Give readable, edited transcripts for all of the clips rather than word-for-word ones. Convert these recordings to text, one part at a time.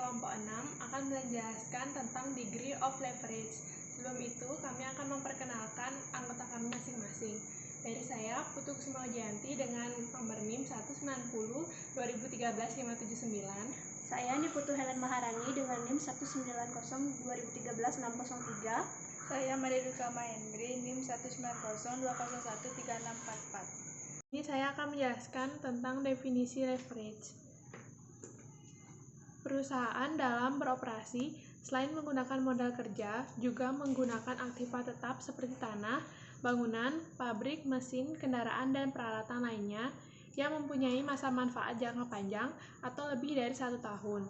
kelompok 6 akan menjelaskan tentang degree of leverage. Sebelum itu, kami akan memperkenalkan anggota kami masing-masing. Dari saya, Putu Kusumawardjanti dengan nomor NIM 190-2013-579. Saya Niputu Helen Maharani dengan NIM 190-2013-603. Saya Mariduka Mahendri, NIM 190-201-3644. Ini saya akan menjelaskan tentang definisi leverage. Perusahaan dalam beroperasi, selain menggunakan modal kerja, juga menggunakan aktiva tetap seperti tanah, bangunan, pabrik, mesin, kendaraan, dan peralatan lainnya yang mempunyai masa manfaat jangka panjang atau lebih dari 1 tahun.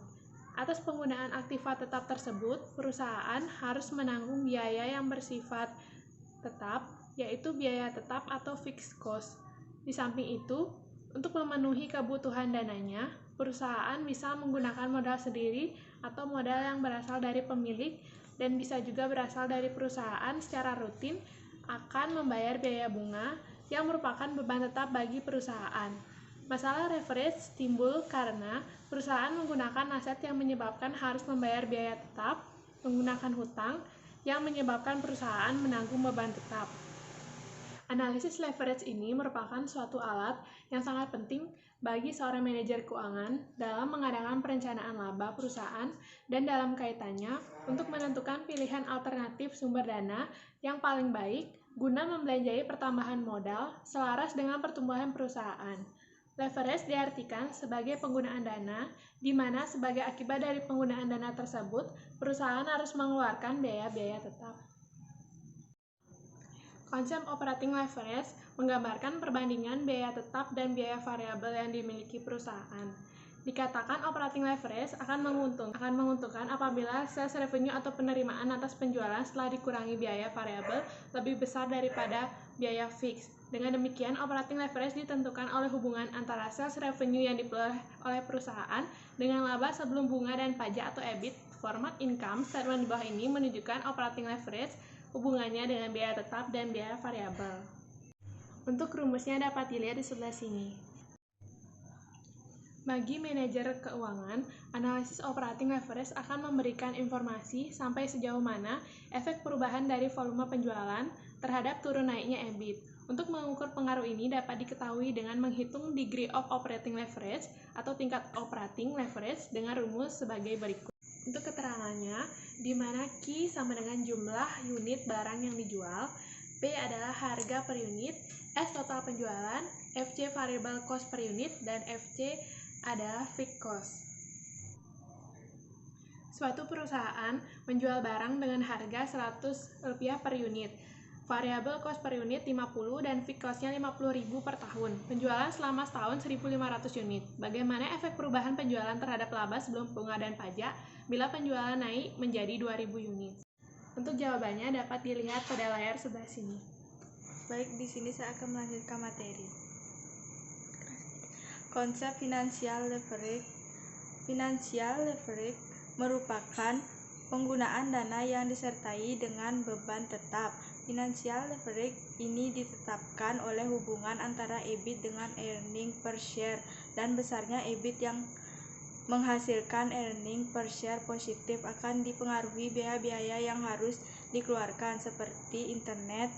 Atas penggunaan aktiva tetap tersebut, perusahaan harus menanggung biaya yang bersifat tetap, yaitu biaya tetap atau fixed cost. Di samping itu, untuk memenuhi kebutuhan dananya, perusahaan bisa menggunakan modal sendiri atau modal yang berasal dari pemilik dan bisa juga berasal dari perusahaan secara rutin akan membayar biaya bunga yang merupakan beban tetap bagi perusahaan. Masalah leverage timbul karena perusahaan menggunakan aset yang menyebabkan harus membayar biaya tetap, menggunakan hutang yang menyebabkan perusahaan menanggung beban tetap. Analisis leverage ini merupakan suatu alat yang sangat penting bagi seorang manajer keuangan dalam mengadakan perencanaan laba perusahaan dan dalam kaitannya untuk menentukan pilihan alternatif sumber dana yang paling baik guna membelanjai pertambahan modal selaras dengan pertumbuhan perusahaan. Leverage diartikan sebagai penggunaan dana, di mana sebagai akibat dari penggunaan dana tersebut, perusahaan harus mengeluarkan biaya-biaya tetap. Konsep operating leverage menggambarkan perbandingan biaya tetap dan biaya variabel yang dimiliki perusahaan. Dikatakan operating leverage akan menguntungkan apabila sales revenue atau penerimaan atas penjualan setelah dikurangi biaya variabel lebih besar daripada biaya fix. Dengan demikian, operating leverage ditentukan oleh hubungan antara sales revenue yang diperoleh oleh perusahaan dengan laba sebelum bunga dan pajak atau EBIT. Format income statement di bawah ini menunjukkan operating leverage hubungannya dengan biaya tetap dan biaya variabel. Untuk rumusnya dapat dilihat di sebelah sini. Bagi manajer keuangan, analisis operating leverage akan memberikan informasi sampai sejauh mana efek perubahan dari volume penjualan terhadap turun naiknya EBIT. Untuk mengukur pengaruh ini dapat diketahui dengan menghitung degree of operating leverage atau tingkat operating leverage dengan rumus sebagai berikut. Untuk keterangannya, di mana Q sama dengan jumlah unit barang yang dijual, P adalah harga per unit, S total penjualan, FC variable cost per unit, dan FC adalah fixed cost. Suatu perusahaan menjual barang dengan harga Rp100 per unit, variable cost per unit 50 dan fixed cost-nya 50.000 per tahun. Penjualan selama setahun 1.500 unit. Bagaimana efek perubahan penjualan terhadap laba sebelum bunga dan pajak bila penjualan naik menjadi 2.000 unit? Untuk jawabannya dapat dilihat pada layar sebelah sini. Baik, di sini saya akan melanjutkan materi. Konsep financial leverage. Financial leverage merupakan penggunaan dana yang disertai dengan beban tetap. Financial leverage ini ditetapkan oleh hubungan antara EBIT dengan earning per share dan besarnya EBIT yang menghasilkan earning per share positif akan dipengaruhi biaya-biaya yang harus dikeluarkan seperti internet,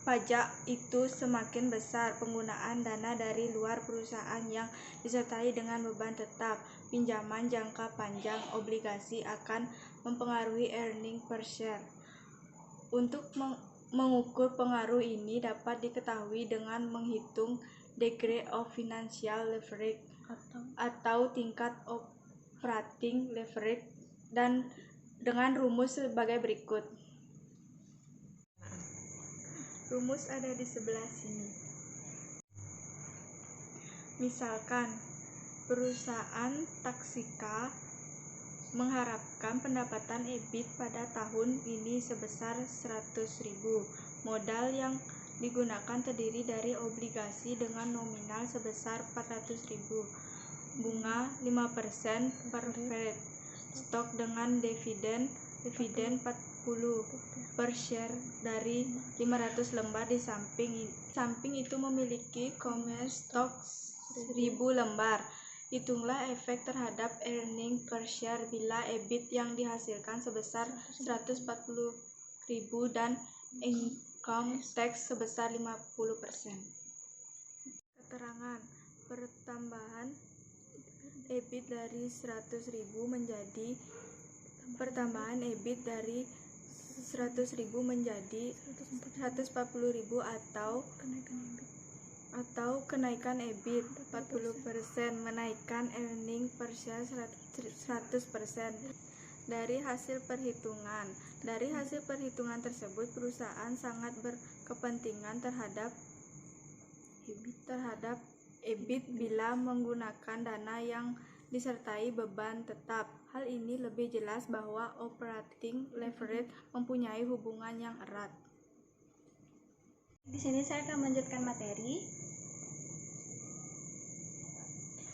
pajak. Itu semakin besar penggunaan dana dari luar perusahaan yang disertai dengan beban tetap. Pinjaman jangka panjang obligasi akan mempengaruhi earning per share. Untuk mengukur pengaruh ini dapat diketahui dengan menghitung degree of financial leverage atau tingkat operating leverage dan dengan rumus sebagai berikut. Rumus ada di sebelah sini. Misalkan, perusahaan Taksika mengharapkan pendapatan EBIT pada tahun ini sebesar 100.000. Modal yang digunakan terdiri dari obligasi dengan nominal sebesar 400.000, bunga 5% per fed, stok dengan dividen 40 per share dari 500 lembar. Di samping itu memiliki common stock 1.000 lembar. Hitunglah efek terhadap earning per share bila EBIT yang dihasilkan sebesar 140.000 dan income tax sebesar 50%. Keterangan pertambahan EBIT dari 100.000 menjadi 140.000 atau kenaikan EBIT 40%, menaikkan earning per share 100%. Dari hasil perhitungan tersebut, perusahaan sangat berkepentingan terhadap EBIT bila menggunakan dana yang disertai beban tetap. Hal ini lebih jelas bahwa operating leverage mempunyai hubungan yang erat. Di sini saya akan melanjutkan materi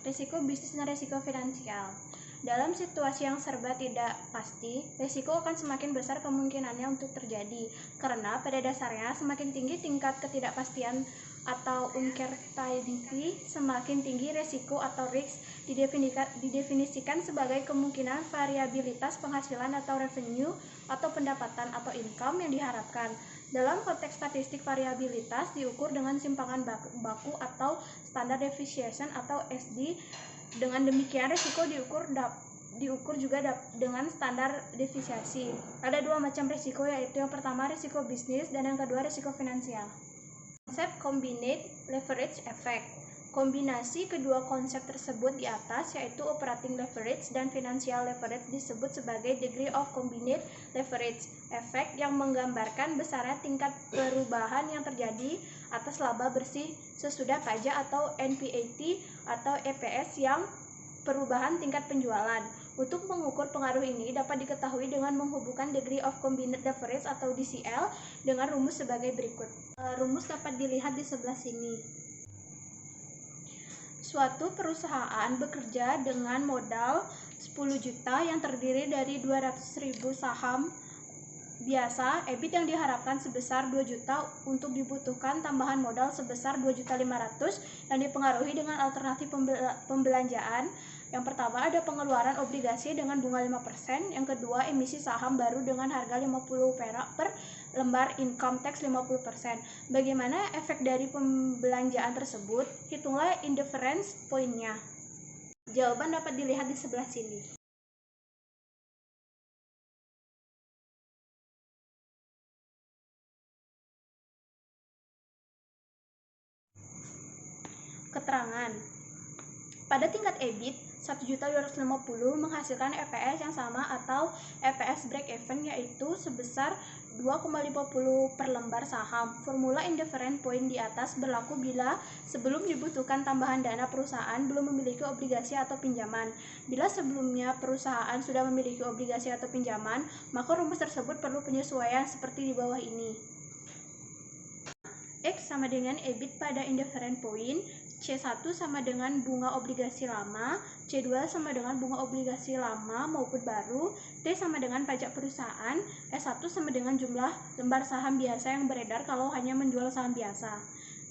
risiko bisnis dan risiko finansial. Dalam situasi yang serba tidak pasti, risiko akan semakin besar kemungkinannya untuk terjadi, karena pada dasarnya semakin tinggi tingkat ketidakpastian atau uncertainty, semakin tinggi risiko atau risk didefinisikan sebagai kemungkinan variabilitas penghasilan atau revenue atau pendapatan atau income yang diharapkan. Dalam konteks statistik, variabilitas diukur dengan simpangan baku atau standard deviation atau SD. Dengan demikian, risiko diukur juga dengan standar deviasi. Ada dua macam risiko, yaitu yang pertama risiko bisnis dan yang kedua risiko finansial. Konsep combined leverage effect. Kombinasi kedua konsep tersebut di atas, yaitu operating leverage dan financial leverage, disebut sebagai degree of combined leverage effect, yang menggambarkan besarnya tingkat perubahan yang terjadi atas laba bersih sesudah pajak atau NPAT atau EPS yang perubahan tingkat penjualan. Untuk mengukur pengaruh ini dapat diketahui dengan menghubungkan degree of combined leverage atau DCL dengan rumus sebagai berikut. Rumus dapat dilihat di sebelah sini. Suatu perusahaan bekerja dengan modal 10 juta yang terdiri dari 200.000 saham biasa. EBIT yang diharapkan sebesar 2 juta untuk dibutuhkan tambahan modal sebesar 2.500.000 yang dipengaruhi dengan alternatif pembelanjaan. Yang pertama ada pengeluaran obligasi dengan bunga 5%, yang kedua emisi saham baru dengan harga 50 perak per lembar, income tax 50%. Bagaimana efek dari pembelanjaan tersebut? Hitunglah indifference poinnya. Jawaban dapat dilihat di sebelah sini. Keterangan. Pada tingkat EBIT 1.250.000 menghasilkan EPS yang sama atau EPS break even, yaitu sebesar 2,50 per lembar saham. Formula indifferent point di atas berlaku bila sebelum dibutuhkan tambahan dana perusahaan belum memiliki obligasi atau pinjaman. Bila sebelumnya perusahaan sudah memiliki obligasi atau pinjaman, maka rumus tersebut perlu penyesuaian seperti di bawah ini. X sama dengan EBIT pada indifferent point, C1 sama dengan bunga obligasi lama, C2 sama dengan bunga obligasi lama maupun baru, T sama dengan pajak perusahaan, S1 sama dengan jumlah lembar saham biasa yang beredar kalau hanya menjual saham biasa,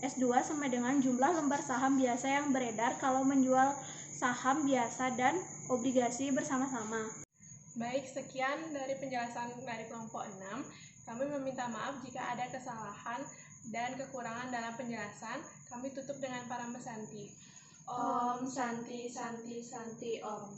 S2 sama dengan jumlah lembar saham biasa yang beredar kalau menjual saham biasa dan obligasi bersama-sama. Baik, sekian dari penjelasan dari kelompok 6. Kami meminta maaf jika ada kesalahan dan kekurangan dalam penjelasan. Kami tutup dengan Parama Santi. Om Santi Santi Santi Om.